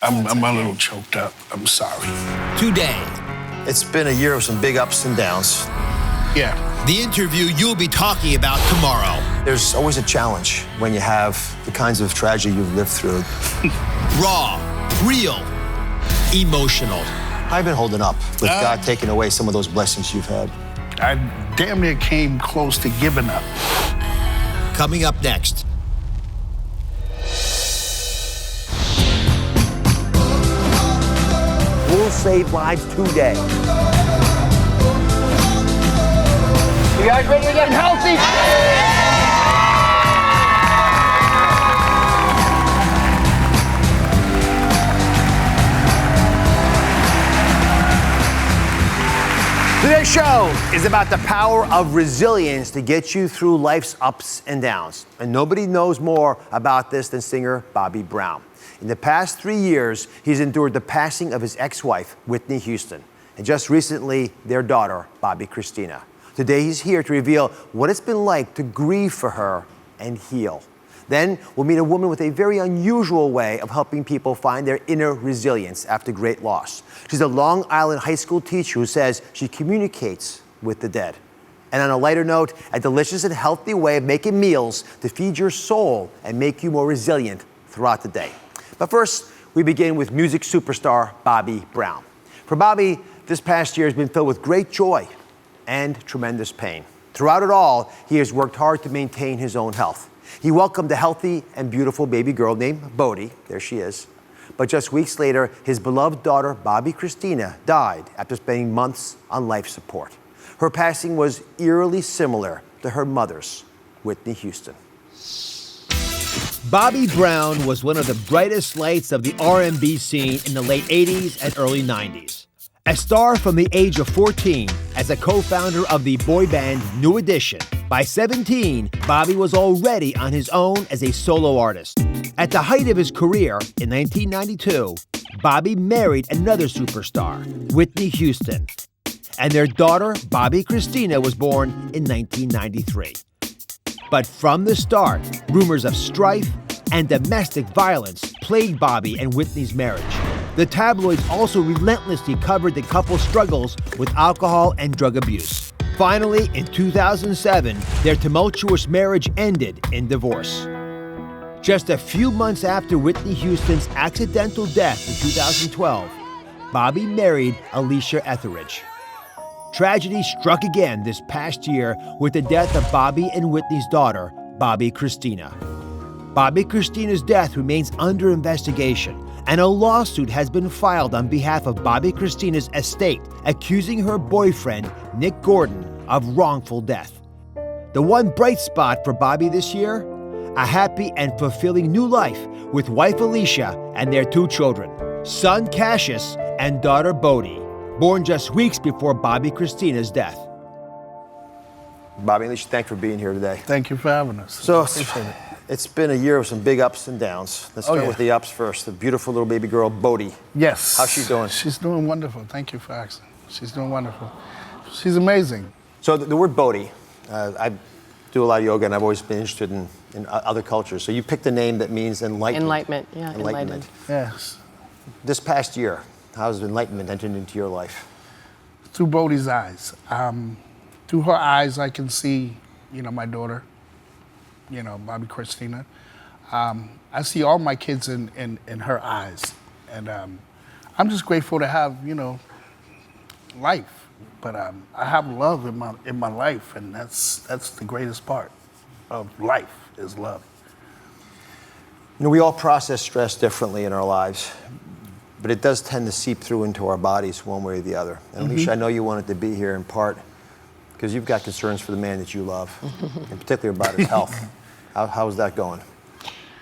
I'm a little choked up. I'm sorry. Today. It's been a year of some big ups and downs. Yeah. The interview you'll be talking about tomorrow. There's always a challenge when you have the kinds of tragedy you've lived through. Raw, real, emotional. I've been holding up with God taking away some of those blessings you've had. I damn near came close to giving up. Coming up next. We'll save lives today. You guys ready to get healthy? Today's show is about the power of resilience to get you through life's ups and downs. And nobody knows more about this than singer Bobbi Brown. In the past 3 years, he's endured the passing of his ex-wife, Whitney Houston, and just recently, their daughter, Bobbi Kristina. Today, he's here to reveal what it's been like to grieve for her and heal. Then, we'll meet a woman with a very unusual way of helping people find their inner resilience after great loss. She's a Long Island high school teacher who says she communicates with the dead. And on a lighter note, a delicious and healthy way of making meals to feed your soul and make you more resilient throughout the day. But first, we begin with music superstar Bobbi Brown. For Bobbi, this past year has been filled with great joy and tremendous pain. Throughout it all, he has worked hard to maintain his own health. He welcomed a healthy and beautiful baby girl named Bobbi. There she is. But just weeks later, his beloved daughter, Bobbi Kristina, died after spending months on life support. Her passing was eerily similar to her mother's, Whitney Houston. Bobbi Brown was one of the brightest lights of the R&B scene in the late 80s and early 90s. A star from the age of 14 as a co-founder of the boy band New Edition. By 17, Bobbi was already on his own as a solo artist. At the height of his career, in 1992, Bobbi married another superstar, Whitney Houston. And their daughter, Bobbi Kristina, was born in 1993. But from the start, rumors of strife and domestic violence plagued Bobbi and Whitney's marriage. The tabloids also relentlessly covered the couple's struggles with alcohol and drug abuse. Finally, in 2007, their tumultuous marriage ended in divorce. Just a few months after Whitney Houston's accidental death in 2012, Bobbi married Alicia Etheridge. Tragedy struck again this past year with the death of Bobbi and Whitney's daughter, Bobbi Kristina. Bobbi Kristina's death remains under investigation, and a lawsuit has been filed on behalf of Bobbi Kristina's estate, accusing her boyfriend, Nick Gordon, of wrongful death. The one bright spot for Bobbi this year? A happy and fulfilling new life with wife Alicia and their 2 children, son Cassius and daughter Bodhi, born just weeks before Bobbi Kristina's death. Bobbi and Alicia, thanks for being here today. Thank you for having us. So, Appreciate it. it's been a year of some big ups and downs. Let's start with the ups first. The beautiful little baby girl, Bodhi. Yes. How's she doing? She's doing wonderful. Thank you for asking. She's doing wonderful. She's amazing. So the word Bodhi, I do a lot of yoga and I've always been interested in other cultures. So you picked a name that means enlightenment. Enlightenment, yeah, enlightened. Yes. This past year, how's enlightenment entered into your life? Through Bodhi's eyes. Through her eyes, I can see, my daughter, Bobbi Kristina. I see all my kids in her eyes. And I'm just grateful to have, life. But I have love in my life, and that's the greatest part of life is love. We all process stress differently in our lives, but it does tend to seep through into our bodies one way or the other. And Alicia, I know you wanted to be here in part because you've got concerns for the man that you love, and particularly about his health. How's that going?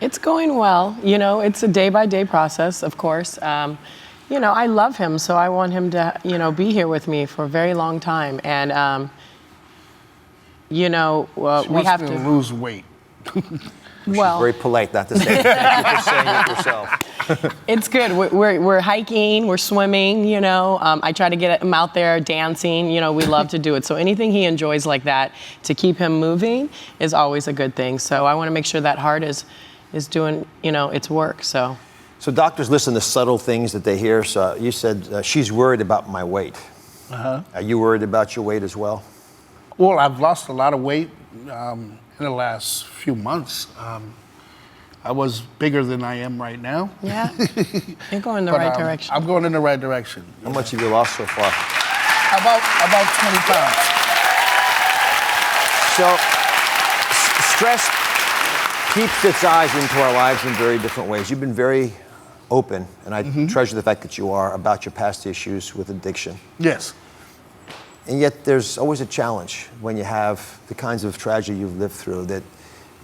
It's going well. It's a day-by-day process, of course. I love him, so I want him to, be here with me for a very long time. And, She we have to lose weight. She's very polite not to say it. Thank you for saying it yourself. It's good. We're hiking, we're swimming, I try to get him out there dancing, we love to do it. So anything he enjoys like that to keep him moving is always a good thing. So I want to make sure that heart is doing, its work, so. So doctors listen to subtle things that they hear. So you said she's worried about my weight. Are you worried about your weight as well? Well, I've lost a lot of weight in the last few months. I was bigger than I am right now. Yeah, you're going the But, right direction. I'm going in the right direction. How much have you lost so far? About 20 pounds. So stress keeps its eyes into our lives in very different ways. You've been very open, and I treasure the fact that you are, about your past issues with addiction. Yes. And yet there's always a challenge when you have the kinds of tragedy you've lived through, that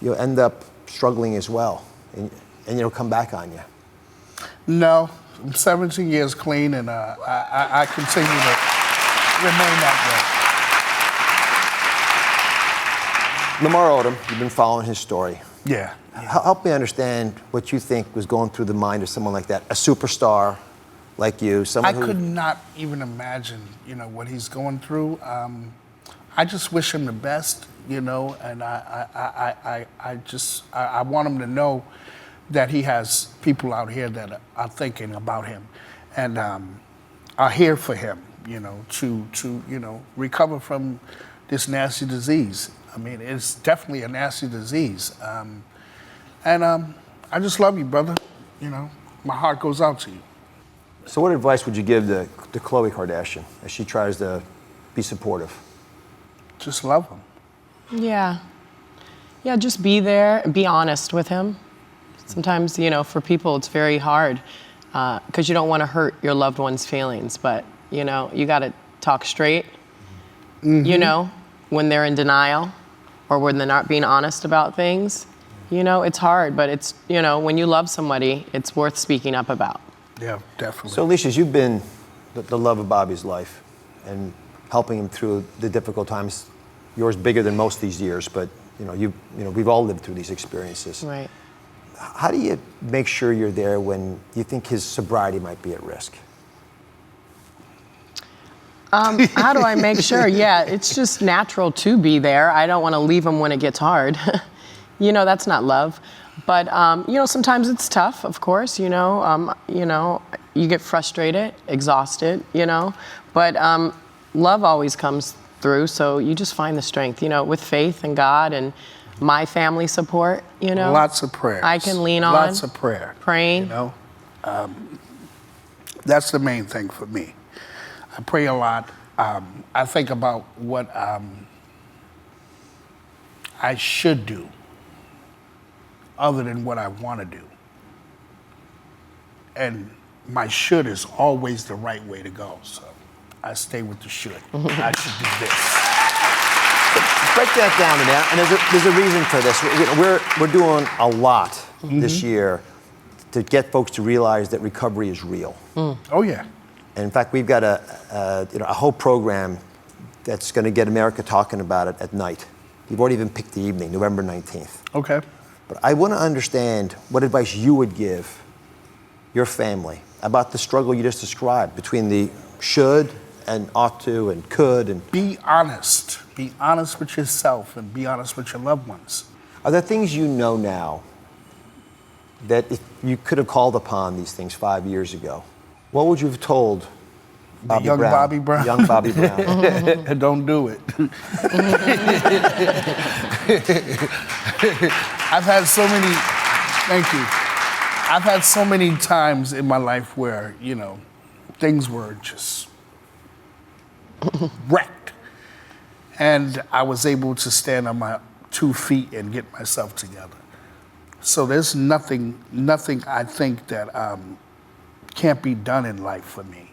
you'll end up struggling as well, and it'll come back on you. No, I'm 17 years clean, and I continue to remain that Lamar Odom, you've been following his story. way. Yeah. Help me understand what you think was going through the mind of someone like that, a superstar like you, someone I who... could not even imagine, what he's going through. I just wish him the best, and I want him to know that he has people out here that are thinking about him and are here for him, to recover from this nasty disease. I mean, it's definitely a nasty disease. I just love you, brother. My heart goes out to you. So what advice would you give to Khloe Kardashian as she tries to be supportive? Just love him. Yeah, just be there, be honest with him. Sometimes, for people it's very hard because you don't want to hurt your loved one's feelings, but, you got to talk straight, when they're in denial or when they're not being honest about things. It's hard, but it's, when you love somebody, it's worth speaking up about. Yeah, definitely. So Alicia, you've been the love of Bobby's life and helping him through the difficult times. Yours bigger than most these years, but we've all lived through these experiences. Right. How do you make sure you're there when you think his sobriety might be at risk? How do I make sure? Yeah, it's just natural to be there. I don't want to leave him when it gets hard. That's not love. But, sometimes it's tough, of course, you get frustrated, exhausted, but love always comes through. So you just find the strength, with faith in God and my family support, Lots of prayers. I can lean on. Lots of prayer. Praying. That's the main thing for me. I pray a lot. I think about what I should do other than what I want to do. And my should is always the right way to go. So I stay with the should. I should do this. Break that down to me. And there's a reason for this. We're doing a lot this year to get folks to realize that recovery is real. Oh, yeah. And in fact, we've got a whole program that's going to get America talking about it at night. You've already even picked the evening, November 19th. Okay. But I want to understand what advice you would give your family about the struggle you just described between the should and ought to and could and... Be honest. Be honest with yourself and be honest with your loved ones. Are there things you know now that if you could have called upon these things 5 years ago, what would you have told Bobby Brown? Bobby Brown. Young Bobby Brown. Don't do it. I've had so many times in my life where, things were just wrecked. And I was able to stand on my 2 feet and get myself together. So there's nothing I think that can't be done in life for me.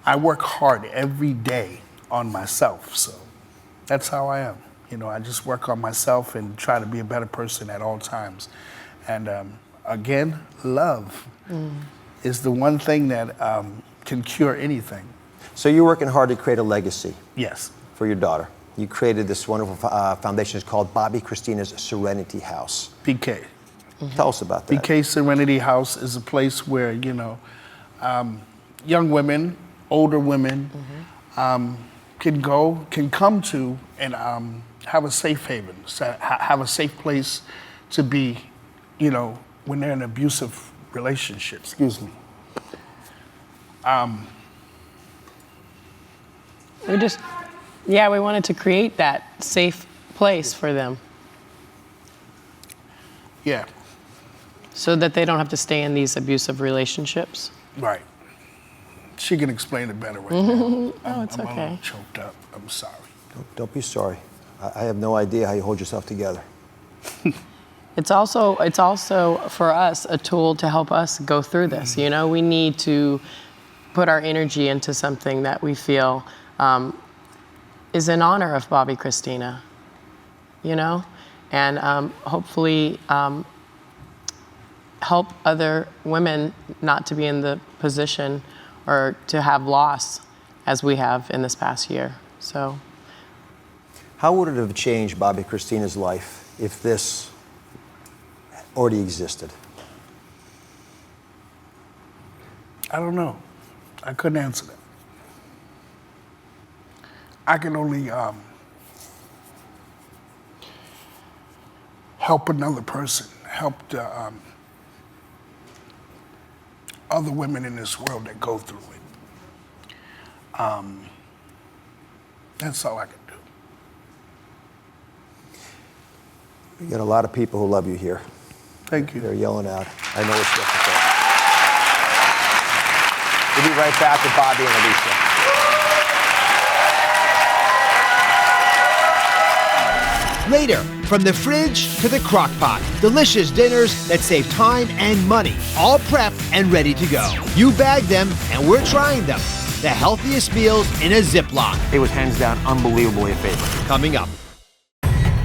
I work hard every day on myself, so that's how I am. I just work on myself and try to be a better person at all times. And again, love is the one thing that can cure anything. So you're working hard to create a legacy. Yes. For your daughter. You created this wonderful foundation. It's called Bobbi Kristina's Serenity House. BK. Tell us about that. BK Serenity House is a place where, young women, older women can come to and have a safe haven, have a safe place to be, you know, when they're in an abusive relationship. Excuse me. We wanted to create that safe place for them. Yeah, So that they don't have to stay in these abusive relationships. right. She can explain it better right now. Oh, it's I'm a okay. little choked up. I'm sorry. Don't be sorry. I have no idea how you hold yourself together. It's also for us a tool to help us go through this. You know, we need to put our energy into something that we feel is in honor of Bobbi Kristina. You know, and hopefully help other women not to be in the position or to have loss as we have in this past year. So. How would it have changed Bobbi Kristina's life if this already existed? I don't know. I couldn't answer that. I can only help another person, help the other women in this world that go through it. That's all I can do. You got a lot of people who love you here. Thank you. They're yelling out. I know it's difficult. We'll be right back with Bobbi and Alicia. Later, from the fridge to the crock pot, delicious dinners that save time and money, all prepped and ready to go. You bag them, and we're trying them. The healthiest meals in a Ziploc. It was hands down unbelievably a favorite. Coming up.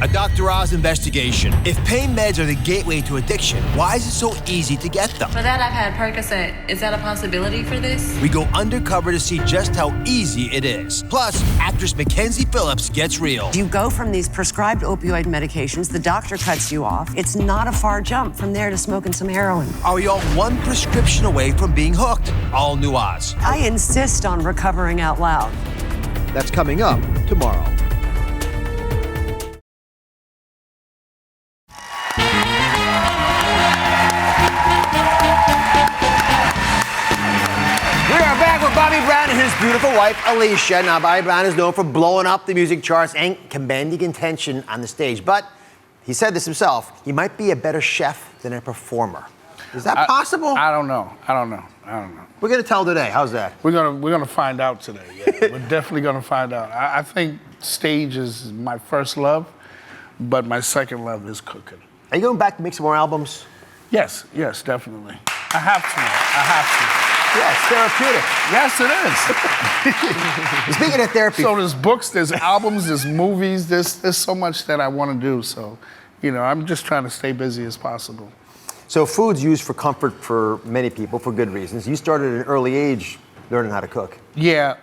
A Dr. Oz investigation. If pain meds are the gateway to addiction, why is it so easy to get them? For that, I've had Percocet. Is that a possibility for this? We go undercover to see just how easy it is. Plus, actress Mackenzie Phillips gets real. You go from these prescribed opioid medications, the doctor cuts you off. It's not a far jump from there to smoking some heroin. Are we all one prescription away from being hooked? All new Oz. I insist on recovering out loud. That's coming up tomorrow. Bobbi Brown and his beautiful wife, Alicia. Now, Bobbi Brown is known for blowing up the music charts and commanding attention on the stage. But he said this himself, he might be a better chef than a performer. Is that possible? I don't know. We're going to tell today. How's that? We're gonna find out today. Yeah. We're definitely gonna find out. I think stage is my first love, but my second love is cooking. Are you going back to make some more albums? Yes, definitely. I have to. Yeah, it's therapeutic. Yes, it is. Speaking of therapy. So there's books, there's albums, there's movies, there's so much that I want to do. So, you know, I'm just trying to stay busy as possible. So food's used for comfort for many people for good reasons. You started at an early age learning how to cook. Yeah,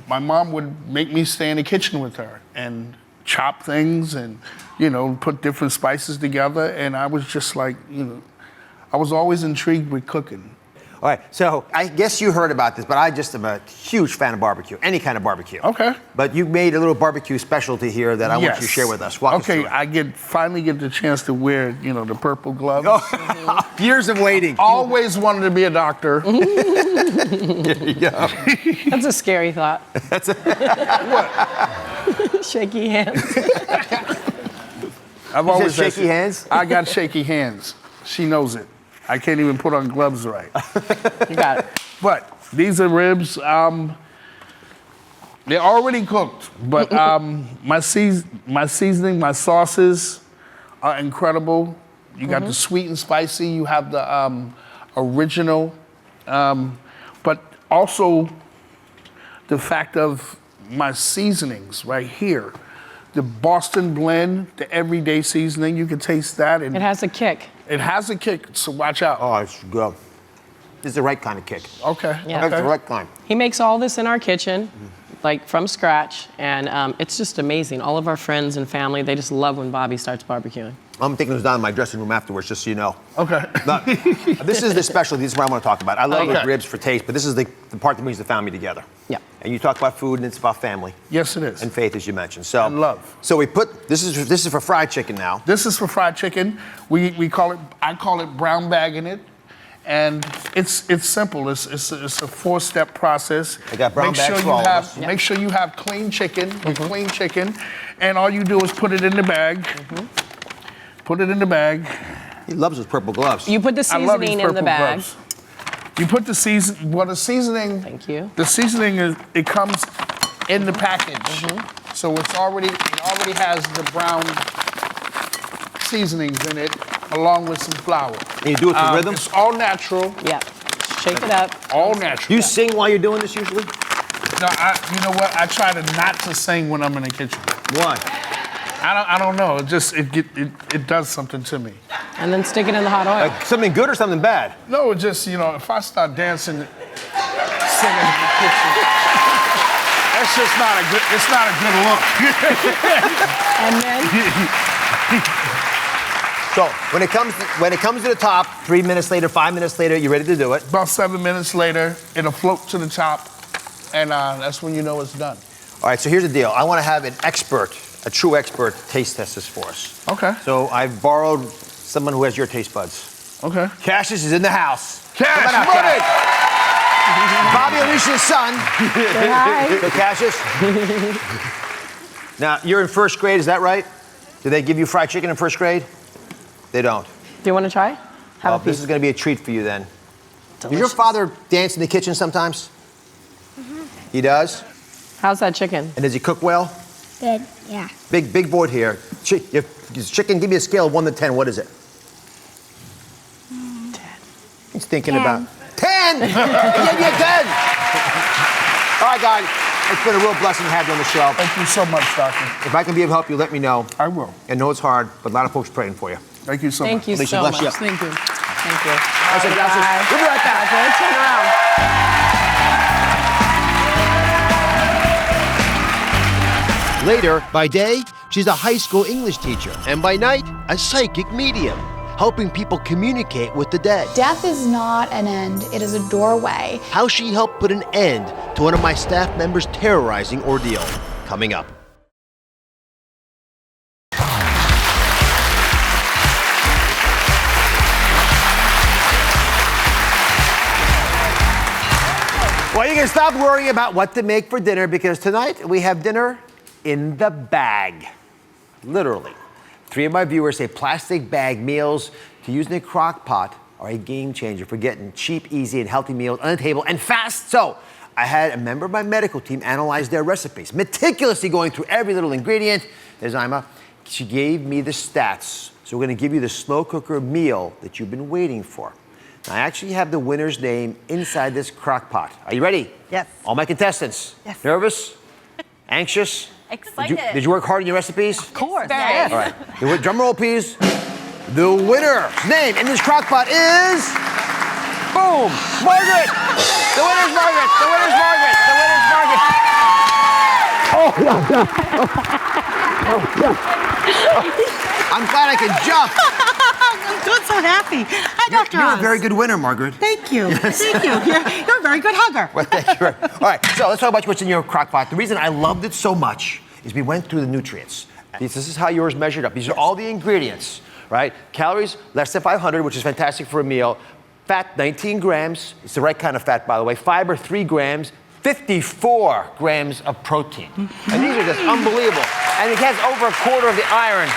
my mom would make me stay in the kitchen with her and chop things and, you know, put different spices together. And I was just like, you know, I was always intrigued with cooking. All right, so I guess you heard about this, but I just am a huge fan of barbecue, any kind of barbecue. Okay. But you made a little barbecue specialty here that I want you to share with us. Walk us through it. I finally get the chance to wear, you know, the purple gloves. Years of waiting. Always wanted to be a doctor. There you go. That's a scary thought. What? Shaky hands. I've always said shaky hands? I got shaky hands. She knows it. I can't even put on gloves right. You got it. But these are ribs. They're already cooked, but my seasoning, my sauces are incredible. You got the sweet and spicy. You have the original, but also the fact of my seasonings right here. The Boston blend, the everyday seasoning, you can taste that. And It has a kick. it has a kick, so watch out. Oh, it's good. This is the right kind of kick. Okay. Yeah. That's Okay. the right kind. He makes all this in our kitchen, like from scratch, and it's just amazing. All of our friends and family, they just love when Bobbi starts barbecuing. I'm taking those down in my dressing room afterwards, just so you know. Okay. Now, this is the specialty. This is what I want to talk about. I love Okay. those ribs for taste, but this is the part that brings the family together. Yeah. And you talk about food, and it's about family Yes, it is. and faith, as you mentioned. So, And love. So we put this is for fried chicken now. This is for fried chicken. I call it brown bagging it. And it's simple. It's a 4-step process. I got brown bags for all of us. Make sure you have clean chicken, clean chicken, and all you do is put it in the bag. Put it in the bag. He loves those purple gloves. You put the I love these seasoning in the purple bag. gloves. You put the season. Well, the seasoning. Thank you. The seasoning it comes in the package, so it already has the brown seasonings in it, along with some flour. And you do it for rhythm? It's all natural. Yeah. Shake it up. All natural. Do you sing while you're doing this usually? No, you know what? I try to not to sing when I'm in the kitchen. Why? I don't know. It does something to me. And then stick it in the hot oil. Like something good or something bad? No, it just if I start dancing, singing in the kitchen, that's just not a good. It's not a good look. And then So when it comes to the top, 3 minutes later, 5 minutes later, you're ready to do it. About 7 minutes later, it'll float to the top, and that's when you know it's done. All right, so here's the deal. I want to have an expert, a true expert, taste test this for us. Okay. So I've borrowed someone who has your taste buds. Okay. Cassius is in the house. Cash, Come on out, run it! Bobby Alicia's son. hi. So Cassius. Now, you're in first grade, is that right? Do they give you fried chicken in first grade? They don't. Do you want to try? Have a This piece. is going to be a treat for you then. Does your Delicious. father dance in the kitchen sometimes? He does? How's that chicken? And does he cook well? Good, yeah. Big board here. If chicken, give me a scale of 1 to 10. What is it? 10. He's thinking 10. about 10. He gave you a 10. All right, guys. It's been a real blessing to have you on the show. Thank you so much, Doctor. If I can be of help, you let me know. I will. I know it's hard, but a lot of folks praying for you. Thank you so Thank much. you Alicia, so bless much. you. Thank you. Thank you. I said, Cassius, Bye. we'll be right back. Turn around. Later, by day, she's a high school English teacher, and by night, a psychic medium, helping people communicate with the dead. Death is not an end, it is a doorway. How she helped put an end to one of my staff members' terrorizing ordeal. Coming up. Well, you can stop worrying about what to make for dinner because tonight we have dinner in the bag. Literally. 3 of my viewers say plastic bag meals to use in a crock pot are a game changer for getting cheap, easy, and healthy meals on the table and fast. So I had a member of my medical team analyze their recipes, meticulously going through every little ingredient. There's Ima. She gave me the stats. So we're going to give you the slow cooker meal that you've been waiting for. Now, I actually have the winner's name inside this crock pot. Are you ready? Yes. All my contestants. Yes. Nervous? Anxious? Excited. Did you work hard in your recipes? Of course. All right. Drum roll, please. The winner's name in this crock pot is... Boom! Margaret! The winner's Margaret! The winner's Margaret! The winner's Margaret! I'm glad I could jump. I'm so happy. Hi, Dr. You're a Oz. very good winner, Margaret. Thank you. Thank you. You're a very good hugger. Well, thank you. All right, so let's talk about what's in your crock pot. The reason I loved it so much is we went through the nutrients. This is how yours measured up. These are all the ingredients, right? Calories, less than 500, which is fantastic for a meal. Fat, 19 grams. It's the right kind of fat, by the way. Fiber, 3 grams. 54 grams of protein. And these are just unbelievable. And it has over a quarter of the iron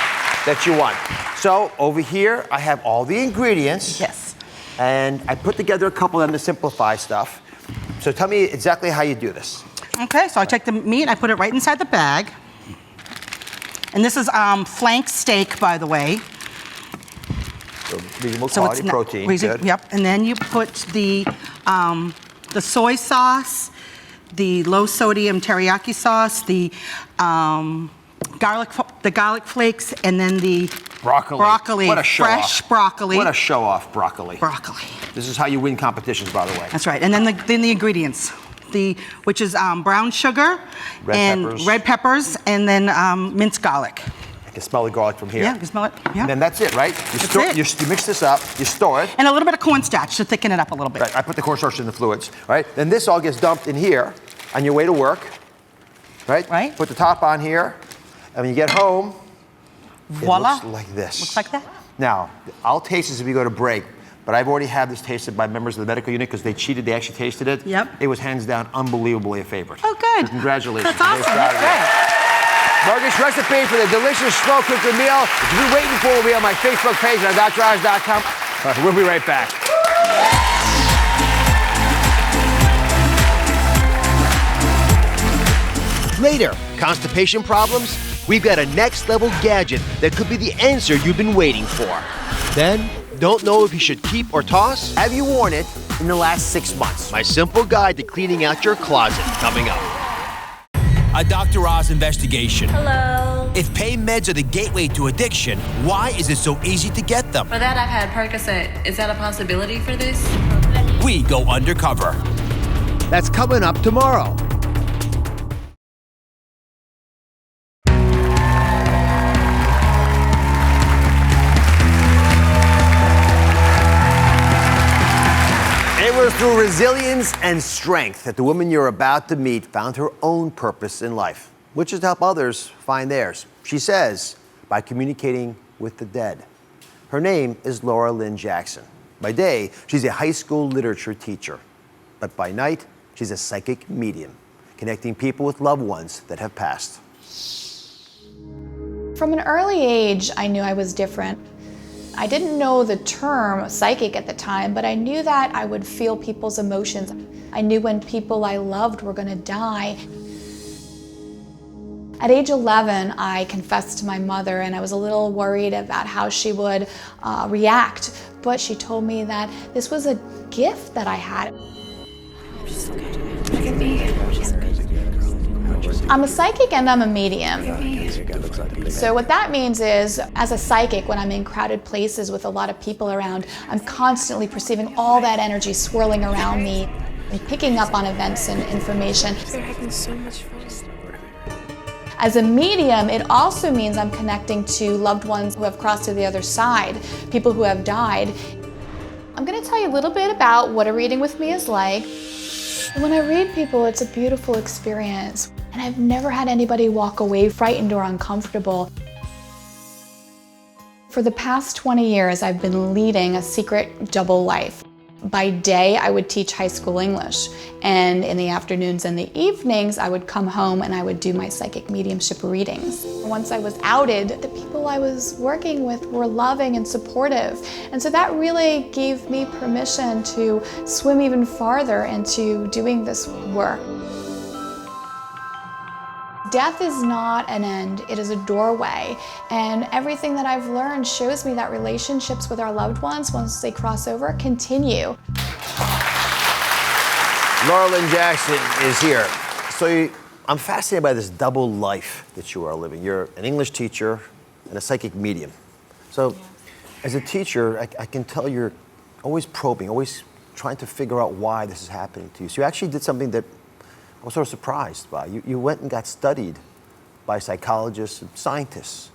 that you want. So over here, I have all the ingredients. Yes. And I put together a couple of them to simplify stuff. So tell me exactly how you do this. Okay, so I take the meat, I put it right inside the bag. And this is flank steak, by the way. So reasonable So quality it's protein, good. Yep, and then you put the soy sauce, the low sodium teriyaki sauce, the garlic flakes, and then the Broccoli. What a show fresh off. broccoli. What a show off, broccoli. Broccoli. This is how you win competitions, by the way. That's right. And then the ingredients, which is brown sugar Red and peppers. red peppers, and then minced garlic. can smell the garlic from here. Yeah, you can smell it. Yeah. And then that's it, right? That's it. You mix this up, you store it. And a little bit of cornstarch to thicken it up a little bit. Right, I put the cornstarch in the fluids, right? Then this all gets dumped in here on your way to work, right? Right. Put the top on here, and when you get home, Voila. it looks like this. Looks like that. Now, I'll taste this if we go to break, but I've already had this tasted by members of the medical unit because they cheated, they actually tasted it. Yep. It was hands down unbelievably a favorite. Oh, good. So congratulations. That's awesome. That's great. Margaret's recipe for the delicious slow cooker meal. If you've been waiting for it, will be on my Facebook page and on DrOz.com. All right, we'll be right back. Later, constipation problems? We've got a next level gadget that could be the answer you've been waiting for. Then, don't know if you should keep or toss? Have you worn it in the last 6 months? My simple guide to cleaning out your closet coming up. A Dr. Oz investigation. Hello. If pain meds are the gateway to addiction, why is it so easy to get them? For that, I've had Percocet. Is that a possibility for this? We go undercover. That's coming up tomorrow. It was through resilience and strength that the woman you're about to meet found her own purpose in life, which is to help others find theirs. She says, by communicating with the dead. Her name is Laura Lynn Jackson. By day, she's a high school literature teacher. But by night, she's a psychic medium, connecting people with loved ones that have passed. From an early age, I knew I was different. I didn't know the term psychic at the time, but I knew that I would feel people's emotions. I knew when people I loved were going to die. At age 11, I confessed to my mother, and I was a little worried about how she would react. But she told me that this was a gift that I had. I'm a psychic and I'm a medium. So what that means is, as a psychic, when I'm in crowded places with a lot of people around, I'm constantly perceiving all that energy swirling around me and picking up on events and information. As a medium, it also means I'm connecting to loved ones who have crossed to the other side, people who have died. I'm going to tell you a little bit about what a reading with me is like. When I read people, it's a beautiful experience. And I've never had anybody walk away frightened or uncomfortable. For the past 20 years, I've been leading a secret double life. By day, I would teach high school English. And in the afternoons and the evenings, I would come home and I would do my psychic mediumship readings. Once I was outed, the people I was working with were loving and supportive. And so that really gave me permission to swim even farther into doing this work. Death is not an end, it is a doorway. And everything that I've learned shows me that relationships with our loved ones, once they cross over, continue. Laura Lynn Jackson is here. So I'm fascinated by this double life that you are living. You're an English teacher and a psychic medium. So as a teacher, I can tell you're always probing, always trying to figure out why this is happening to you. So you actually did something that I was sort of surprised by. You went and got studied by psychologists and scientists.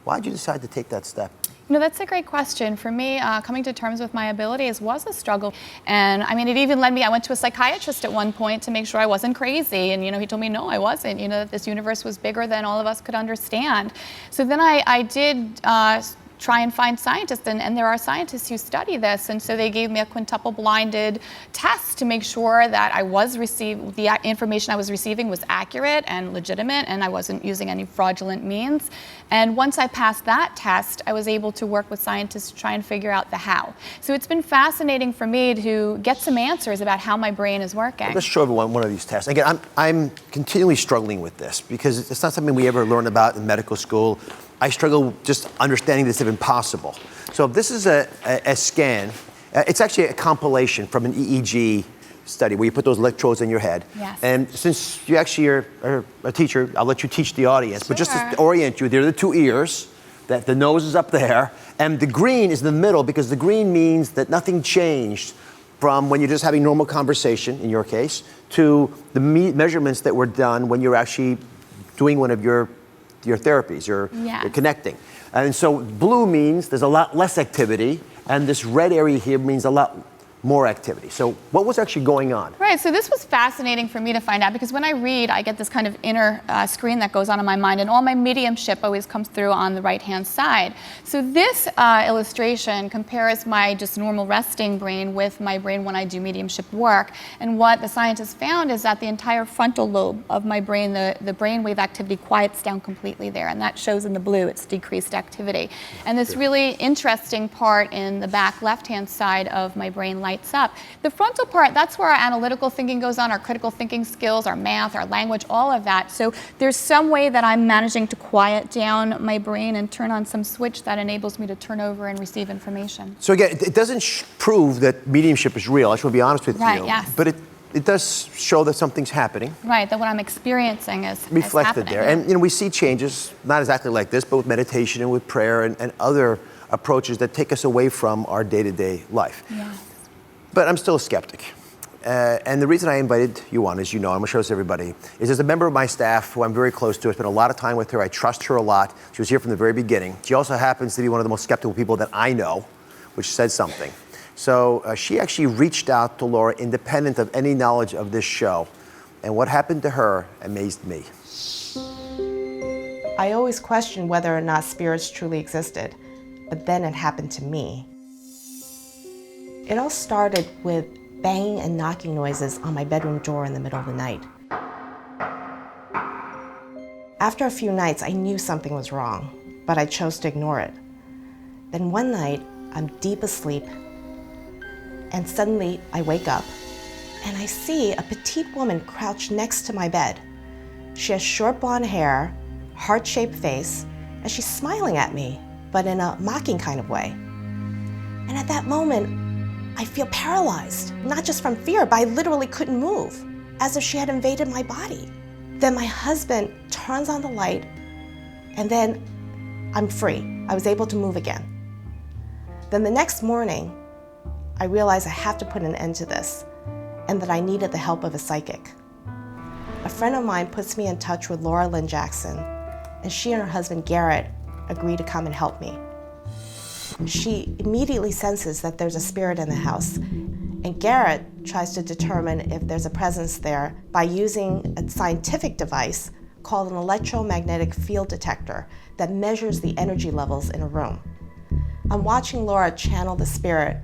Why did you decide to take that step? You know, that's a great question. For me, coming to terms with my abilities was a struggle. And I mean, it even led me, I went to a psychiatrist at one point to make sure I wasn't crazy. And, you know, he told me, no, I wasn't. You know, that this universe was bigger than all of us could understand. So then I did try and find scientists, and there are scientists who study this, and so they gave me a quintuple blinded test to make sure that the information I was receiving was accurate and legitimate, and I wasn't using any fraudulent means. And once I passed that test, I was able to work with scientists to try and figure out the how. So it's been fascinating for me to get some answers about how my brain is working. Let's show everyone one of these tests. Again, I'm continually struggling with this because it's not something we ever learn about in medical school. I struggle just understanding this if impossible. So this is a scan. It's actually a compilation from an EEG study where you put those electrodes in your head. Yes. And since you actually are a teacher, I'll let you teach the audience. Sure. But just to orient you, there are the two ears, that the nose is up there, and the green is in the middle because the green means that nothing changed from when you're just having normal conversation, in your case, to the measurements that were done when you're actually doing one of your your therapies, your Yes. connecting. And so blue means there's a lot less activity, and this red area here means a lot more activity. So what was actually going on? Right, so this was fascinating for me to find out because when I read, I get this kind of inner screen that goes on in my mind, and all my mediumship always comes through on the right-hand side. So this illustration compares my just normal resting brain with my brain when I do mediumship work. And what the scientists found is that the entire frontal lobe of my brain, the brainwave activity quiets down completely there, and that shows in the blue, it's decreased activity. And this really interesting part in the back left-hand side of my brain lights up. The frontal part, that's where our analytical thinking goes on, our critical thinking skills, our math, our language, all of that. So there's some way that I'm managing to quiet down my brain and turn on some switch that enables me to turn over and receive information. So again, it doesn't prove that mediumship is real. I just want to be honest with Right, you. yes. But it does show that something's happening. Right, that what I'm experiencing is Reflected happening. there. And we see changes, not exactly like this, but with meditation and with prayer and other approaches that take us away from our day-to-day life. Yes. But I'm still a skeptic. And the reason I invited you on, as you know, I'm going to show this to everybody, is as a member of my staff who I'm very close to. I spent a lot of time with her. I trust her a lot. She was here from the very beginning. She also happens to be one of the most skeptical people that I know, which says something. So she actually reached out to Laura independent of any knowledge of this show. And what happened to her amazed me. I always questioned whether or not spirits truly existed, but then it happened to me. It all started with banging and knocking noises on my bedroom door in the middle of the night. After a few nights, I knew something was wrong, but I chose to ignore it. Then one night, I'm deep asleep, and suddenly I wake up, and I see a petite woman crouched next to my bed. She has short blonde hair, heart-shaped face, and she's smiling at me, but in a mocking kind of way. And at that moment, I feel paralyzed, not just from fear, but I literally couldn't move, as if she had invaded my body. Then my husband turns on the light, and then I'm free. I was able to move again. Then the next morning, I realized I have to put an end to this, and that I needed the help of a psychic. A friend of mine puts me in touch with Laura Lynn Jackson, and she and her husband Garrett agree to come and help me. She immediately senses that there's a spirit in the house, and Garrett tries to determine if there's a presence there by using a scientific device called an electromagnetic field detector that measures the energy levels in a room. I'm watching Laura channel the spirit,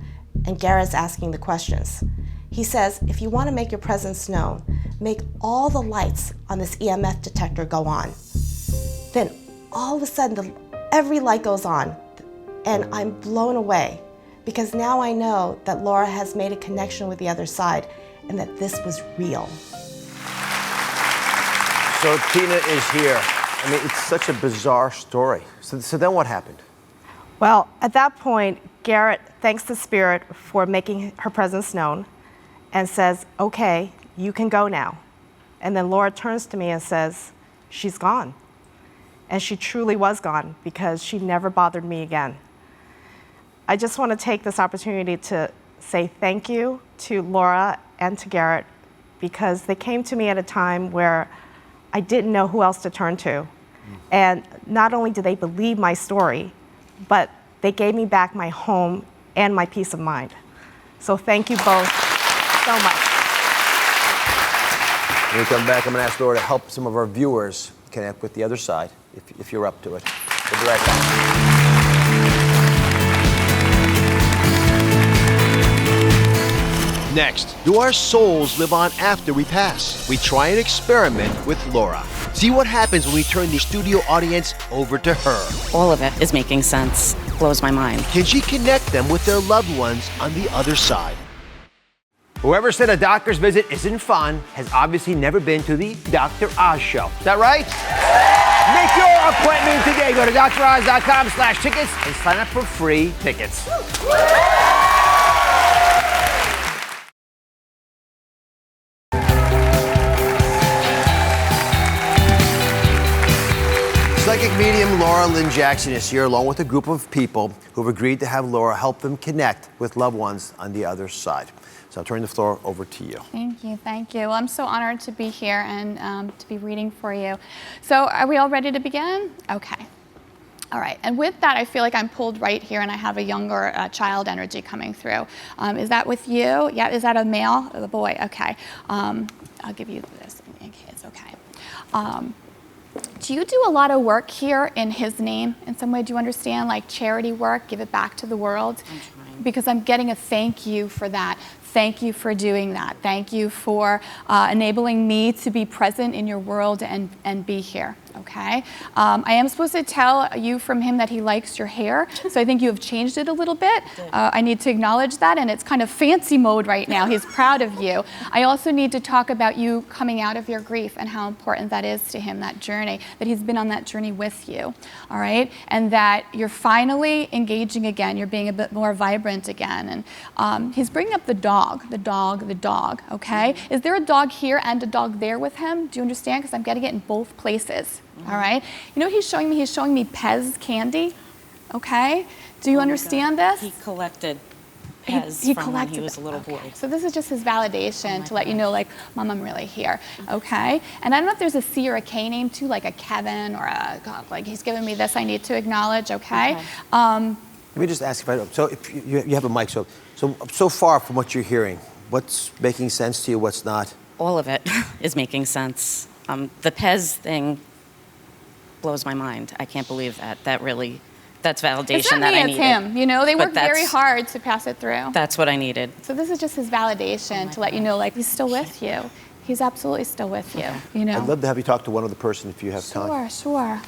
and Garrett's asking the questions. He says, if you want to make your presence known, make all the lights on this EMF detector go on. Then all of a sudden, every light goes on. And I'm blown away because now I know that Laura has made a connection with the other side and that this was real. So Tina is here. I mean, it's such a bizarre story. So then what happened? Well, at that point, Garrett thanks the spirit for making her presence known and says, okay, you can go now. And then Laura turns to me and says, she's gone. And she truly was gone because she never bothered me again. I just want to take this opportunity to say thank you to Laura and to Garrett because they came to me at a time where I didn't know who else to turn to. And not only did they believe my story, but they gave me back my home and my peace of mind. So thank you both so much. When we come back, I'm going to ask Laura to help some of our viewers connect with the other side, if you're up to it. We'll be right back. Next, do our souls live on after we pass? We try an experiment with Laura. See what happens when we turn the studio audience over to her. All of it is making sense. Blows my mind. Can she connect them with their loved ones on the other side? Whoever said a doctor's visit isn't fun has obviously never been to the Dr. Oz show. Is that right? Make your appointment today. Go to droz.com/tickets and sign up for free tickets. Psychic medium Mom Laura Lynn Jackson is here along with a group of people who've agreed to have Laura help them connect with loved ones on the other side. So I'll turn the floor over to you. Thank you, thank you. Well, I'm so honored to be here and to be reading for you. So are we all ready to begin? Okay. All right, and with that, I feel like I'm pulled right here and I have a younger child energy coming through. Is that with you? Yeah, is that a male? A boy, okay. I'll give you this in case, okay. Do you do a lot of work here in his name in some way? Do you understand, like charity work, give it back to the world? I'm trying. Because I'm getting a thank you for that. Thank you for doing that. Thank you for enabling me to be present in your world and be here, okay? I am supposed to tell you from him that he likes your hair, so I think you have changed it a little bit. I need to acknowledge that, and it's kind of fancy mode right now. He's proud of you. I also need to talk about you coming out of your grief and how important that is to him, that journey, that he's been on that journey with you, all right? And that you're finally engaging again, you're being a bit more vibrant again. And he's bringing up the dog, okay? Is there a dog here and a dog there with him? Do you understand? Because I'm getting it in both places, all right? You know what he's showing me? He's showing me Pez candy, okay? Do you understand this? He collected Pez from when he was a little boy. So this is just his validation to let you know, like, Mom, I'm really here, okay? And I don't know if there's a C or a K name too, like a Kevin or a, God, like he's giving me this I need to acknowledge, okay? Let me just ask if I don't. So if you have a mic, so far from what you're hearing, what's making sense to you, what's not? All of it is making sense. The Pez thing blows my mind. I can't believe that. That's validation it's not that me, I it's needed. him. You know, they But work very hard to pass it through. That's what I needed. So this is just his validation to let you know, like, he's still with you. He's absolutely still with you, you know? I'd love to have you talk to one other person if you have time. Sure.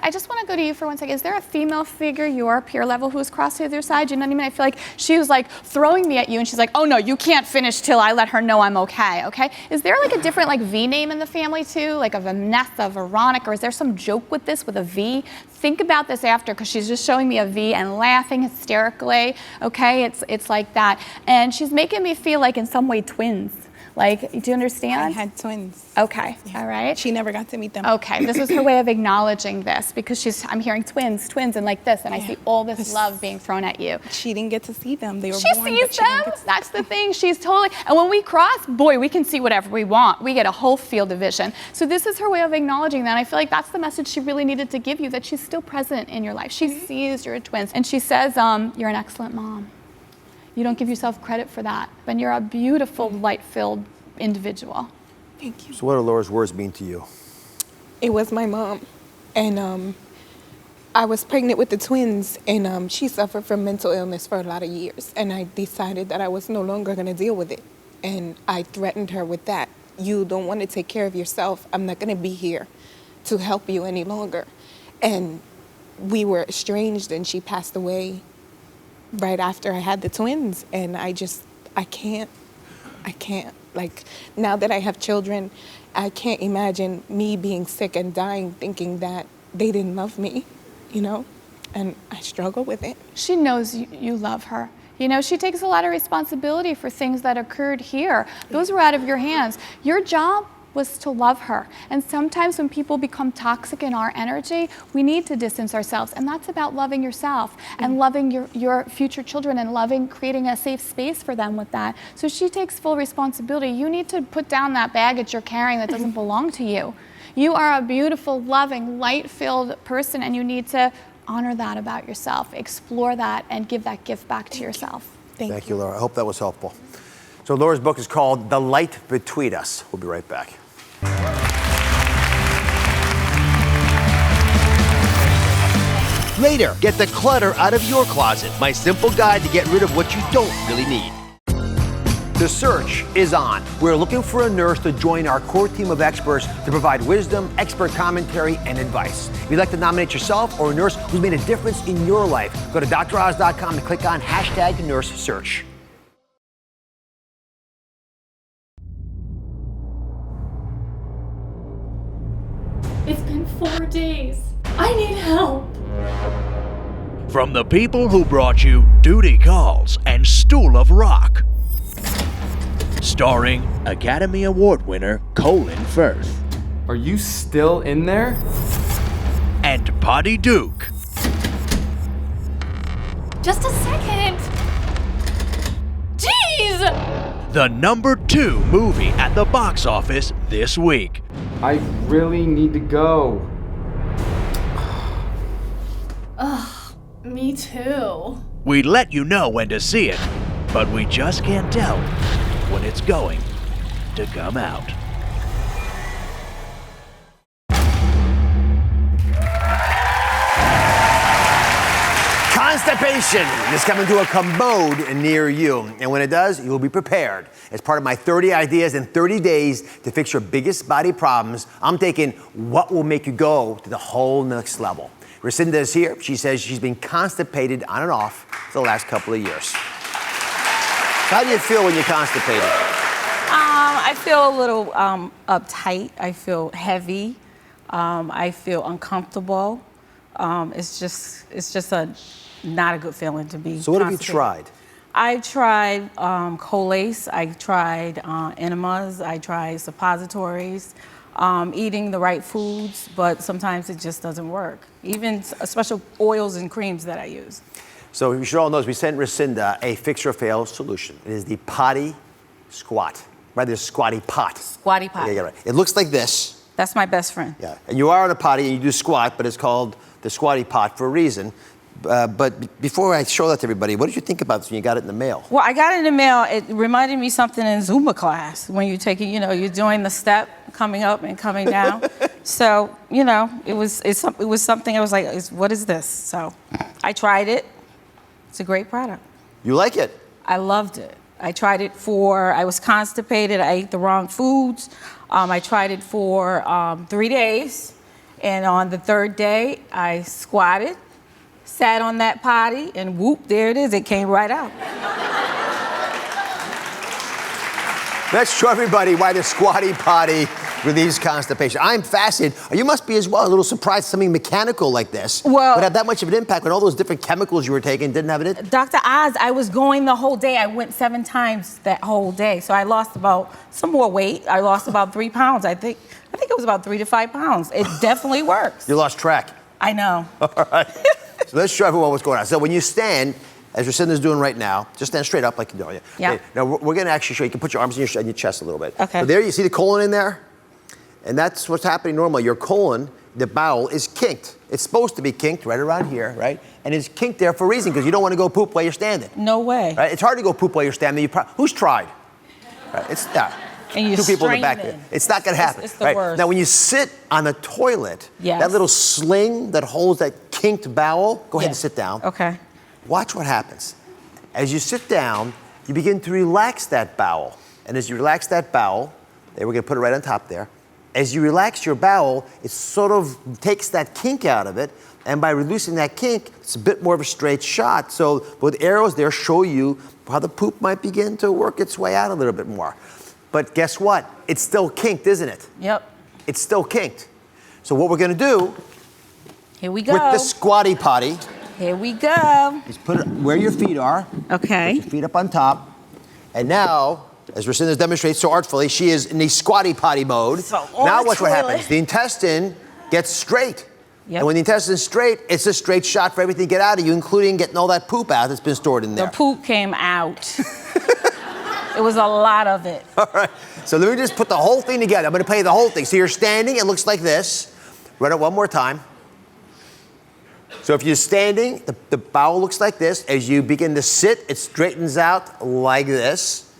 I just want to go to you for 1 second. Is there a female figure, your peer level, who's crossed the other side? You know what I mean? I feel like she was like throwing me at you and she's like, oh no, you can't finish till I let her know I'm okay, okay? Is there like a different like V name in the family too? Like a Vanessa, Veronica, or is there some joke with this, with a V? Think about this after, because she's just showing me a V and laughing hysterically, okay? It's like that. And she's making me feel like in some way twins. Like, do you understand? I had twins. Okay, all right. She never got to meet them. Okay, this was her way of acknowledging this, because I'm hearing twins, and like this, and I see all this love being thrown at you. She didn't get to see them. They were she born, sees but she didn't them. get to That's the thing. She's totally, and when we cross, boy, we can see whatever we want. We get a whole field of vision. So this is her way of acknowledging that. I feel like that's the message she really needed to give you, that she's still present in your life. She sees you're twins, and she says, you're an excellent mom. You don't give yourself credit for that, but you're a beautiful, light-filled individual. Thank you. So what do Laura's words mean to you? It was my mom, and I was pregnant with the twins, and she suffered from mental illness for a lot of years, and I decided that I was no longer going to deal with it, and I threatened her with that. You don't want to take care of yourself, I'm not going to be here to help you any longer. And we were estranged, and she passed away right after I had the twins, and I can't. Like, now that I have children, I can't imagine me being sick and dying thinking that they didn't love me, you know? And I struggle with it. She knows you love her. You know, she takes a lot of responsibility for things that occurred here. Those were out of your hands. Your job was to love her. And sometimes when people become toxic in our energy, we need to distance ourselves. And that's about loving yourself and loving your future children and creating a safe space for them with that. So she takes full responsibility. You need to put down that baggage you're carrying that doesn't belong to you. You are a beautiful, loving, light-filled person, and you need to honor that about yourself, explore that, and give that gift back to yourself. Thank you, Laura. I hope that was helpful. So Laura's book is called The Light Between Us. We'll be right back. Later, get the clutter out of your closet. My simple guide to get rid of what you don't really need. The search is on. We're looking for a nurse to join our core team of experts to provide wisdom, expert commentary, and advice. If you'd like to nominate yourself or a nurse who's made a difference in your life, go to droz.com and click on #NurseSearch. It's been 4 days. I need help. From the people who brought you Duty Calls and Stool of Rock. Starring Academy Award winner Colin Firth. Are you still in there? and Potty Duke. Just a second. Jeez! The #2 movie at the box office this week. I really need to go. Ugh, me too. We let you know when to see it, but we just can't tell when it's going to come out. Constipation is coming to a commode near you. And when it does, you'll be prepared. As part of my 30 ideas in 30 days to fix your biggest body problems, I'm taking what will make you go to the whole next level. Rescinda is here. She says she's been constipated on and off for the last couple of years. How do you feel when you're constipated? I feel a little uptight. I feel heavy. I feel uncomfortable. It's just not a good feeling to be. So what have you tried? I tried Colace. I tried enemas. I tried suppositories. Eating the right foods, but sometimes it just doesn't work. Even special oils and creams that I use. So you should all know, we sent Rescinda a fix or fail solution. It is the potty squat, rather squatty pot. Squatty pot. Yeah, right. It looks like this. That's my best friend. Yeah, and you are on a potty and you do squat, but it's called the squatty pot for a reason. But before I show that to everybody, what did you think about this when you got it in the mail? Well, I got it in the mail. It reminded me something in Zumba class when you're taking, you're doing the step, coming up and coming down. So, it was something I was like, what is this? So I tried it. It's a great product. You like it? I loved it. I tried it I was constipated. I ate the wrong foods. I tried it for 3 days. And on the third day, I squatted, sat on that potty, and whoop, there it is. It came right out. Let's show everybody why the squatty potty relieves constipation. I'm fascinated. You must be as well a little surprised something mechanical like this would have that much of an impact when all those different chemicals you were taking didn't have it. Dr. Oz, I was going the whole day. I went 7 times that whole day. So I lost some more weight. I lost about 3 pounds. I think it was about 3 to 5 pounds. It definitely works. You lost track. I know. All right. So let's show everyone what's going on. So when you stand, as Rescinda's doing right now, just stand straight up like you're doing. Yeah. Okay, now we're going to actually show you. You can put your arms in your chest a little bit. Okay. So there, you see the colon in there? And that's what's happening normally. Your colon, the bowel, is kinked. It's supposed to be kinked right around here, right? And it's kinked there for a reason, because you don't want to go poop while you're standing. No way. Right? It's hard to go poop while you're standing. Who's tried? Right? It's not. And you 2 people in the strain back it. there. It's not going to happen. It's the right? worst. Now, when you sit on the toilet, Yes. that little sling that holds that kinked bowel, go ahead and sit down. Okay. Watch what happens. As you sit down, you begin to relax that bowel. And as you relax that bowel, we're going to put it right on top there. As you relax your bowel, it sort of takes that kink out of it. And by reducing that kink, it's a bit more of a straight shot. So with arrows there show you how the poop might begin to work its way out a little bit more. But guess what? It's still kinked, isn't it? Yep. It's still kinked. So what we're going to do Here we go. with the squatty potty Here we go. is put it where your feet are. Okay. Put your feet up on top. And now, as Rescinda demonstrates so artfully, she is in the squatty potty mode. So on now the watch what toilet. happens. The intestine gets straight. Yep. And when the intestine's straight, it's a straight shot for everything to get out of you, including getting all that poop out that's been stored in there. The poop came out. It was a lot of it. All right. So let me just put the whole thing together. I'm going to play the whole thing. So you're standing. It looks like this. Run it one more time. So if you're standing, the bowel looks like this. As you begin to sit, it straightens out like this.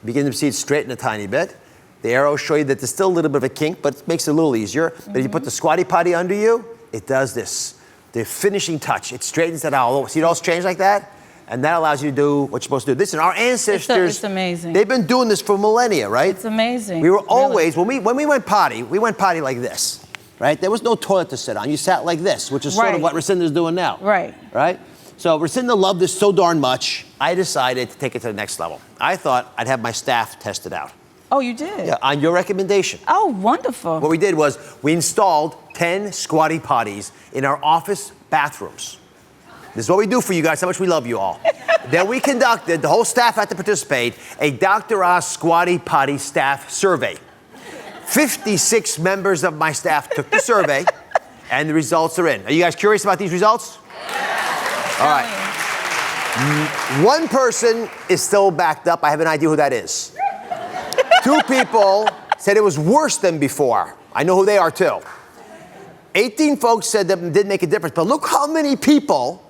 Begin to see it straighten a tiny bit. The arrows show you that there's still a little bit of a kink, but it makes it a little easier. But if you put the squatty potty under you, it does this. The finishing touch. It straightens it out. See it all change like that? And that allows you to do what you're supposed to do. Listen, our ancestors, It's amazing. they've been doing this for millennia, right? It's amazing. We were always, when we went potty like this, right? There was no toilet to sit on. You sat like this, which is sort of Right. what Rescinda's doing now. Right. Right? So Rescinda loved this so darn much, I decided to take it to the next level. I thought I'd have my staff test it out. Oh, you did? Yeah, on your recommendation. Oh, wonderful. What we did was we installed 10 squatty potties in our office bathrooms. This is what we do for you guys, how much we love you all. Then we conducted, the whole staff had to participate, a Dr. Oz squatty potty staff survey. 56 members of my staff took the survey, And the results are in. Are you guys curious about these results? All right. One person is still backed up. I have an idea who that is. 2 people said it was worse than before. I know who they are too. 18 folks said that didn't make a difference, but look how many people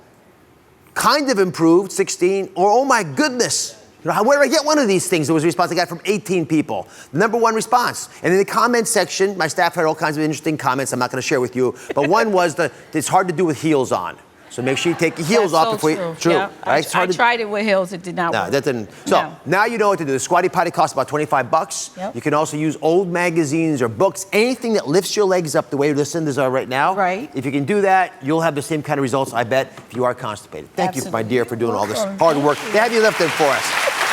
kind of improved, 16, or oh my goodness. You know, where did I get one of these things? It was a response I got from 18 people. The number one response. And in the comment section, my staff had all kinds of interesting comments I'm not going to share with you, but one was it's hard to do with heels on. So make sure you take your heels off before you... True. Yeah. Right? I tried it with heels. It did not work. No, that didn't. So now you know what to do. The Squatty Potty costs about $25. Yep. You can also use old magazines or books, anything that lifts your legs up the way the cinders are right now. Right. If you can do that, you'll have the same kind of results, I bet, if you are constipated. Thank you, my dear, for doing all this hard work. They have you lifted for us.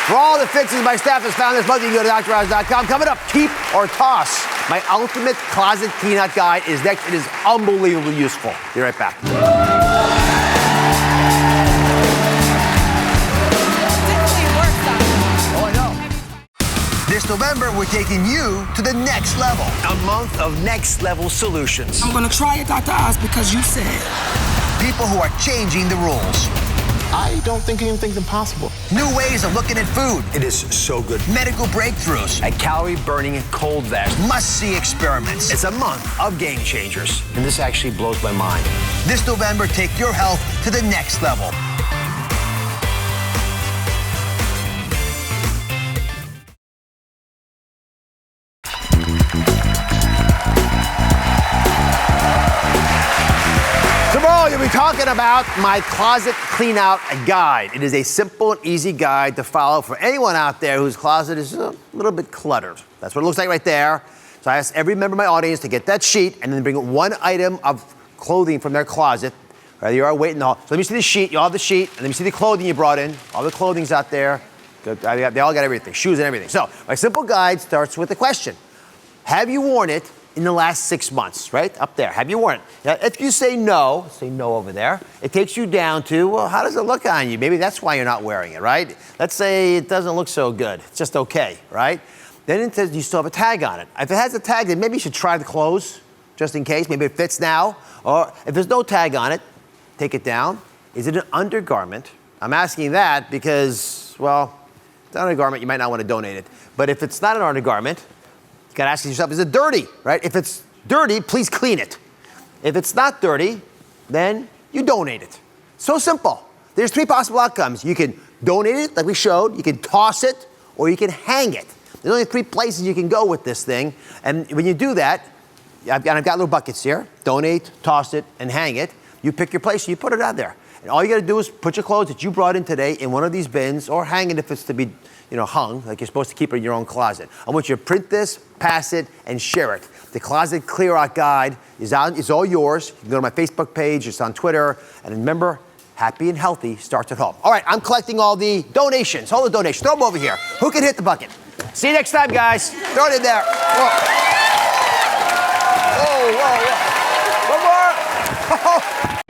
For all the fixes my staff has found this month, you can go to DrOz.com. Coming up, keep or toss. My ultimate closet cleanout guide is next. It is unbelievably useful. Be right back. This November, we're taking you to the next level. A month of next level solutions. I'm gonna try it, Dr. Oz, because you said. People who are changing the rules. I don't think anything's impossible. New ways of looking at food. It is so good. Medical breakthroughs. A calorie-burning cold vest. Must-see experiments. It's a month of game changers. And this actually blows my mind. This November, take your health to the next level. Tomorrow, you'll be talking about my closet clean out guide. It is a simple and easy guide to follow for anyone out there whose closet is a little bit cluttered. That's what it looks like right there. So I asked every member of my audience to get that sheet and then bring one item of clothing from their closet. Right, you are waiting in the hall. So let me see the sheet. You all have the sheet. And let me see the clothing you brought in. All the clothing's out there. They all got everything, shoes and everything. So my simple guide starts with the question. Have you worn it in the last 6 months, right? Up there. Have you worn it? Now, if you say no over there, it takes you down to, well, how does it look on you? Maybe that's why you're not wearing it, right? Let's say it doesn't look so good. It's just okay, right? Then it says you still have a tag on it. If it has a tag, then maybe you should try the clothes, just in case. Maybe it fits now. Or if there's no tag on it, take it down. Is it an undergarment? I'm asking that because, well, it's an undergarment, you might not want to donate it. But if it's not an undergarment, you gotta ask yourself, is it dirty, right? If it's dirty, please clean it. If it's not dirty, then you donate it. So simple. There's 3 possible outcomes. You can donate it, like we showed, you can toss it, or you can hang it. There's only 3 places you can go with this thing. And when you do that, I've got little buckets here. Donate, toss it, and hang it. You pick your place, you put it out there. And all you gotta do is put your clothes that you brought in today in one of these bins, or hang it if it's to be hung, like you're supposed to keep it in your own closet. I want you to print this, pass it, and share it. The Closet Clear Out Guide is out, it's all yours. You can go to my Facebook page, it's on Twitter, and remember, happy and healthy starts at home. All right, I'm collecting all the donations, all the donations. Throw them over here. Who can hit the bucket? See you next time, guys. Throw it in there. Whoa. Whoa, whoa, whoa. One more.